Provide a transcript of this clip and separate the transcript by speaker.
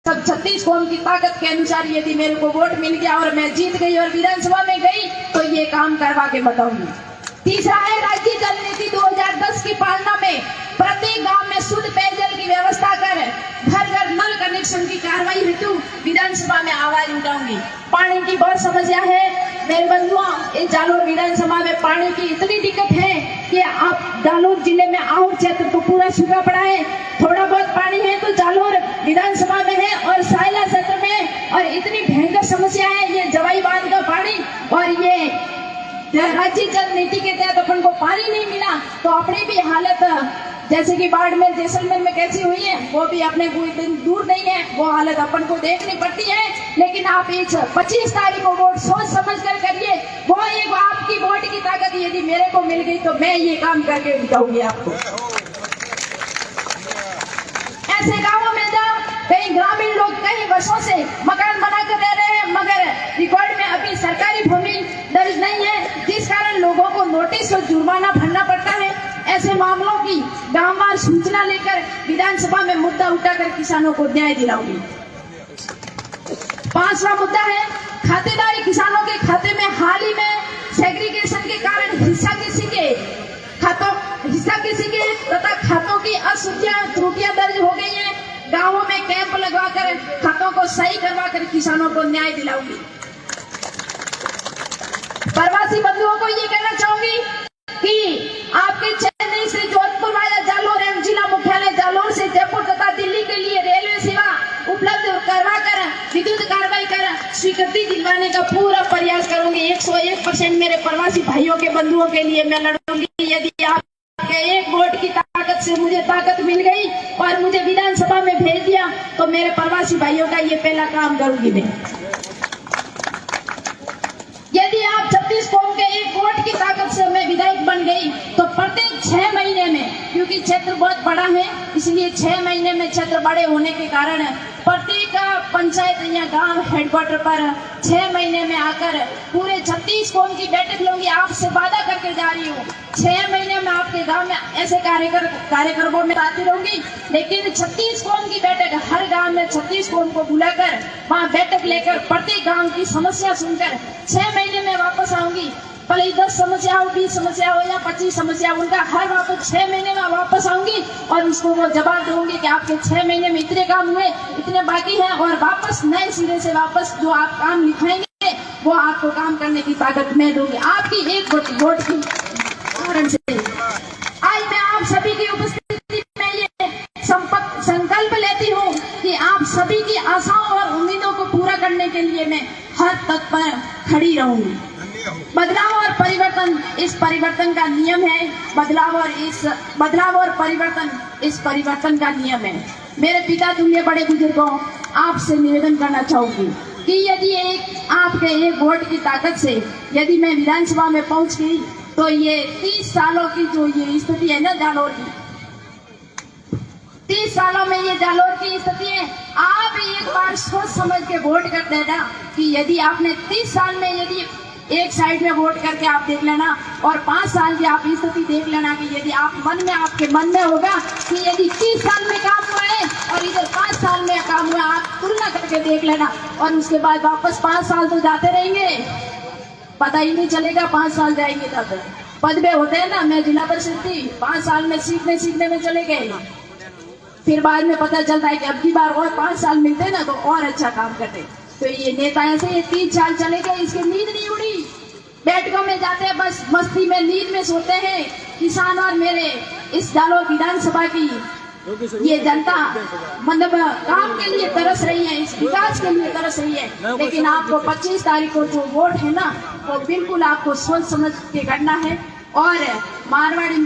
Speaker 1: सब 36 कौम की ताकत के अनुसार यदि मेरे को वोट मिल गया और मैं जीत गई और विधानसभा में गई तो ये काम करवा के बताऊंगी। तीसरा है राज्य जल नीति 2010 की पालना में प्रत्येक गांव में शुद्ध पेयजल की व्यवस्था कर घर घर नल कनेक्शन की कार्रवाई हेतु विधानसभा में आवाज उठाऊंगी। पानी की बहुत समस्या है मेरे बंधुओं, इस जालोर विधानसभा में पानी की इतनी दिक्कत है कि आप जालोर जिले में आउट क्षेत्र तो पूरा सूखा पड़ा है, थोड़ा बहुत पानी है तो जालोर विधानसभा में है और सायला क्षेत्र में, और इतनी भयंकर समस्या है ये जवाई बांध का पानी। और ये राज्य जल नीति के तहत अपन को पानी नहीं मिला तो अपनी भी हालत जैसे कि बाड़मेर जैसलमेर में कैसी हुई है वो भी अपने दूर नहीं है, वो हालत अपन को देखनी पड़ती है। लेकिन आप इस 25 तारीख को वोट सोच समझ कर करिए, वो एक आपकी वोट की ताकत यदि मेरे को मिल गई तो मैं ये काम करके दिखाऊंगी आपको। ऐसे गाँवों में जाओ, कई ग्रामीण लोग कई वर्षों से मकान बनाकर रह रहे हैं मगर रिकॉर्ड में अभी सरकारी भूमि दर्ज नहीं है, जिस कारण लोगों को नोटिस और जुर्माना भरना पड़ता है। ऐसे मामलों की गांववार सूचना लेकर विधानसभा में मुद्दा उठाकर किसानों को न्याय दिलाऊंगी। 5वां मुद्दा है खातेदारी। किसानों के खाते में हाल ही में सेग्रीगेशन के कारण हिस्सा किसी के तथा खातों की अशुद्धियां त्रुटियां दर्ज हो गई हैं। गांवों में कैंप लगवाकर खातों को सही करवाकर किसानों को न्याय दिलाऊंगी। प्रवासी बंधुओं को ये कहना चाहूंगी कि आपके चेन्नई से जोधपुर वाया जालोर एवं जिला मुख्यालय जालोर से जयपुर तथा दिल्ली के लिए रेलवे सेवा उपलब्ध करवाकर विद्युत कार्रवाई कर स्वीकृति दिलवाने का पूरा प्रयास करूंगी। 101% मेरे प्रवासी भाइयों के बंधुओं के लिए मैं लड़ूंगी। यदि आपके एक वोट की ताकत से मुझे ताकत मिल गई और मुझे विधानसभा में भेज दिया तो मेरे प्रवासी भाइयों का ये पहला काम करूंगी मैं। यदि आप 36 कौम के एक वोट की ताकत से मैं विधायक बन गई तो प्रत्येक 6 महीने में, क्योंकि क्षेत्र बहुत बड़ा है इसलिए 6 महीने में क्षेत्र बड़े होने के कारण प्रत्येक पंचायत या गांव हेडक्वार्टर पर 6 महीने में आकर पूरे 36 कौम की बैठक लूंगी। आपसे वादा करके जा रही हूँ 6 महीने में आपके गांव में ऐसे कार्यक्रमों में आती रहूंगी। लेकिन 36 कौम की बैठक, हर गांव में 36 कौम को बुलाकर वहाँ बैठक लेकर प्रत्येक गांव की समस्या सुनकर 6 महीने में वापस आऊंगी। भले 10 समस्या हो, 20 समस्या हो या 25 समस्या, उनका हर वापस 6 महीने में वापस आऊंगी और उसको वो जवाब दूंगी कि आपके 6 महीने में इतने काम हुए, इतने बाकी हैं, और वापस नए सिरे से वापस जो आप काम लिखाएंगे वो आपको काम करने की ताकत मैं दूंगी आपकी एक वोट की कारण से। आज मैं आप सभी की उपस्थिति में ये संकल्प लेती हूँ कि आप सभी की आशाओं और उम्मीदों को पूरा करने के लिए मैं हर तत्पर खड़ी रहूंगी। बदलाव और परिवर्तन इस परिवर्तन का नियम है। बदलाव और परिवर्तन इस परिवर्तन का नियम है। मेरे पिता तुल्य बड़े बुजुर्गों, आपसे निवेदन करना चाहूंगी कि यदि आपके एक वोट की ताकत से यदि मैं विधानसभा में पहुंच गई तो ये 30 सालों की जो ये स्थिति है ना जालोर की, 30 सालों में ये जालोर की स्थिति है। आप एक बार सोच समझ के वोट कर देना कि यदि आपने 30 साल में यदि एक साइड में वोट करके आप देख लेना और 5 साल की आप स्थिति देख लेना कि यदि आपके मन में होगा कि यदि 30 साल में काम हुआ है और इधर 5 साल में काम हुआ, आप तुलना करके देख लेना और उसके बाद वापस 5 साल तो जाते रहेंगे, पता ही नहीं चलेगा 5 साल जाएंगे तब। पदवे होते हैं ना, मैं जिला परिषद थी, 5 साल में सीखने में चले गए, फिर बाद में पता चलता है कि अब की बार और 5 साल मिलते ना तो और अच्छा काम करते। तो ये नेता ऐसे ये 3 साल चले गए, इसकी नींद नहीं उड़ी, बैठकों में जाते हैं बस मस्ती में नींद में सोते हैं। किसान और मेरे इस जालोर विधानसभा की ये जनता मतलब काम के लिए तरस रही है, इस विकास के लिए तरस रही है। लेकिन आपको 25 तारीख को जो वोट है ना वो बिल्कुल आपको सोच समझ के करना है। और मारवाड़ी